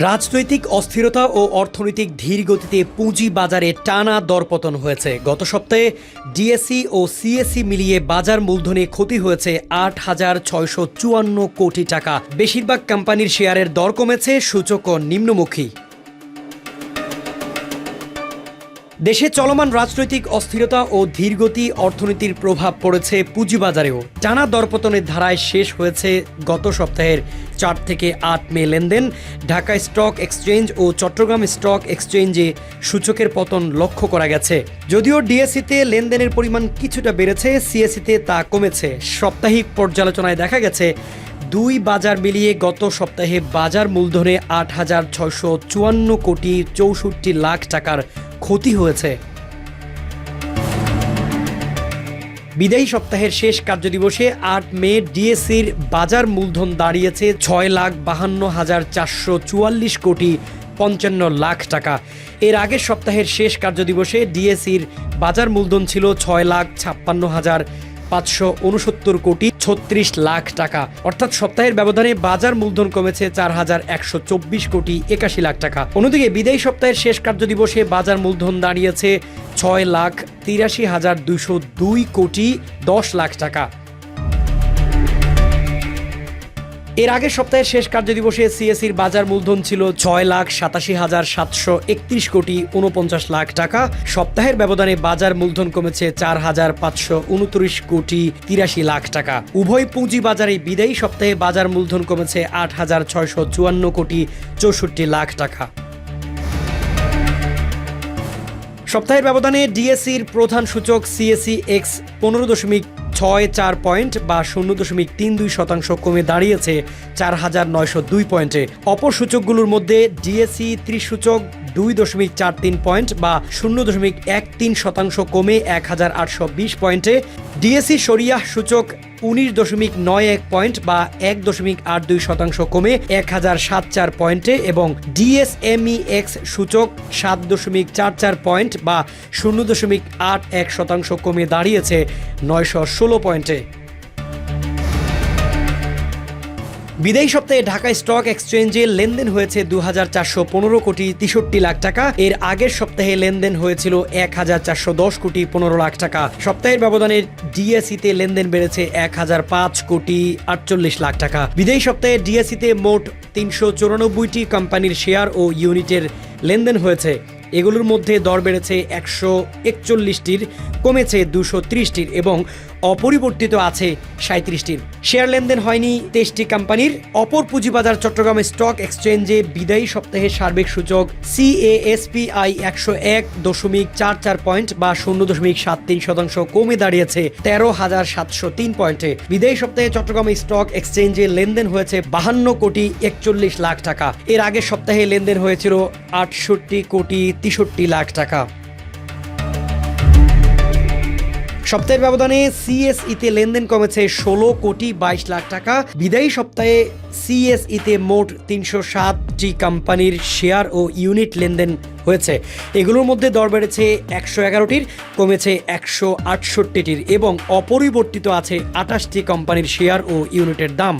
রাজনৈতিক অস্থিরতা ও অর্থনৈতিক ধীর গতিতে পুঁজি বাজারে টানা দরপতন হয়েছে। গত সপ্তাহে ডিএসই ও সিএসই মিলিয়ে বাজার মূলধনে ক্ষতি হয়েছে ৮,৬৫৪ কোটি টাকা। বেশিরভাগ কোম্পানির শেয়ারের দর কমেছে, সূচকও নিম্নমুখী। দেশে চলমান রাজনৈতিক অস্থিরতা ও ধীরগতি অর্থনীতির প্রভাব পড়েছে পুঁজিবাজারেও। টানা দরপতনের ধারায় শেষ হয়েছে গত সপ্তাহের ৪ থেকে ৮ মে লেনদেন। ঢাকা স্টক এক্সচেঞ্জ ও চট্টগ্রাম স্টক এক্সচেঞ্জে সূচকের পতন লক্ষ্য করা গেছে। যদিও ডিএসইতে লেনদেনের পরিমাণ কিছুটা বেড়েছে, সিএসইতে তা কমেছে। সাপ্তাহিক পর্যালোচনায় দেখা গেছে দুই বাজার মিলিয়ে গত সপ্তাহে বাজার মূলধনে ৮,৬৫৪ কোটি ৬৪ লাখ টাকার ক্ষতি হয়েছে। বিদায়ী সপ্তাহের শেষ কার্যদিবসে ৮ মে ডিএসইর বাজার মূলধন দাঁড়িয়েছে ৬,৫২,৪৪৪ কোটি ৫৫ লাখ টাকা। এর আগের সপ্তাহের শেষ কার্যদিবসে ডিএসইর বাজার মূলধন ছিল ৬,৫৬,৫৬৯ কোটি ৩৬ লাখ টাকা। অর্থাৎ সপ্তাহের ব্যবধানে বাজার মূলধন কমেছে ৪,১২৪ কোটি ৮১ লাখ টাকা। অন্যদিকে বিদায়ী সপ্তাহের শেষ কার্যদিবসে বাজার মূলধন দাঁড়িয়েছে ৬,৮৩,২০২ কোটি ১০ লাখ টাকা। এর আগের সপ্তাহের শেষ কার্যদিবসে সিএসইর বাজার মূলধন ছিল ৬,৮৭,৭৩১ কোটি ৪৯ লাখ টাকা। সপ্তাহের ব্যবধানে বাজার মূলধন কমেছে ৪,৫২৯ কোটি ৮৩ লাখ টাকা। উভয় পুঁজি বাজারে বিদায়ী সপ্তাহে বাজার মূলধন কমেছে ৮,৬৫৪ কোটি ৬৪ লাখ টাকা। সপ্তাহের ব্যবধানে ডিএসইর প্রধান সূচক সিএসই এক্স ১৫.৬৪ পয়েন্ট বা ০.৩২% কমে দাঁড়িয়েছে ৪,৯০২ পয়েন্টে। অপর সূচকগুলোর মধ্যে ডিএসই ৩০ সূচক ২.৪৩ পয়েন্ট বা ০.১৩% কমে ১,৮২০ পয়েন্টে। ডিএসই শরিয়াহ সূচক ১৯.৯১ পয়েন্ট বা ১.৮২% কমে ১,০৭৪ পয়েন্টে এবং ডিএসএমইএক্স সূচক ৭.৪৪ পয়েন্ট বা ০.৮১% কমে দাঁড়িয়েছে ৯১৬ পয়েন্টে। বিদায়ী সপ্তাহে ঢাকা স্টক এক্সচেঞ্জে লেনদেন হয়েছে ২,৪১৫ কোটি ৬৩ লাখ টাকা। এর আগের সপ্তাহে লেনদেন হয়েছিল ১,৪১০ কোটি ১৫ লাখ টাকা। সপ্তাহের ব্যবধানে ডিএসইতে লেনদেন বেড়েছে ১,০০৫ কোটি ৪৮ লাখ টাকা। বিদায়ী সপ্তাহে ডিএসইতে মোট ৩৯৪টি কোম্পানির শেয়ার ও ইউনিটের লেনদেন হয়েছে। এগুলোর মধ্যে দর বেড়েছে ১৪১টির, কমেছে ২৩০টির এবং অপরিবর্তিত আছে ৩৭টির। শেয়ার লেনদেন হয়নি ২৩টি কোম্পানির। অপর পুঁজিবাজার চট্টগ্রাম স্টক এক্সচেঞ্জে বিদায়ী সপ্তাহে সার্বিক সূচক সিএএসপিআই ১০১.৪৪ পয়েন্ট বা ০.৭৩% কমে দাঁড়িয়েছে ১৩,৭০৩ পয়েন্টে। বিদায়ী সপ্তাহে চট্টগ্রাম স্টক এক্সচেঞ্জে লেনদেন হয়েছে ৫২ কোটি ৪১ লাখ টাকা। এর আগের সপ্তাহে লেনদেন হয়েছিল ৬৮ কোটি ৬৩ লাখ টাকা। সপ্তাহের ব্যবধানে সিএসইতে লেনদেন কমেছে ১৬ কোটি ২২ লাখ টাকা। বিদায়ী সপ্তাহে সিএসইতে মোট ৩০৭টি কোম্পানির শেয়ার ও ইউনিট লেনদেন হয়েছে। এগুলোর মধ্যে দর বেড়েছে ১১১টির, কমেছে ১৬৮টির এবং অপরিবর্তিত আছে ২৮টি কোম্পানির শেয়ার ও ইউনিটের দাম।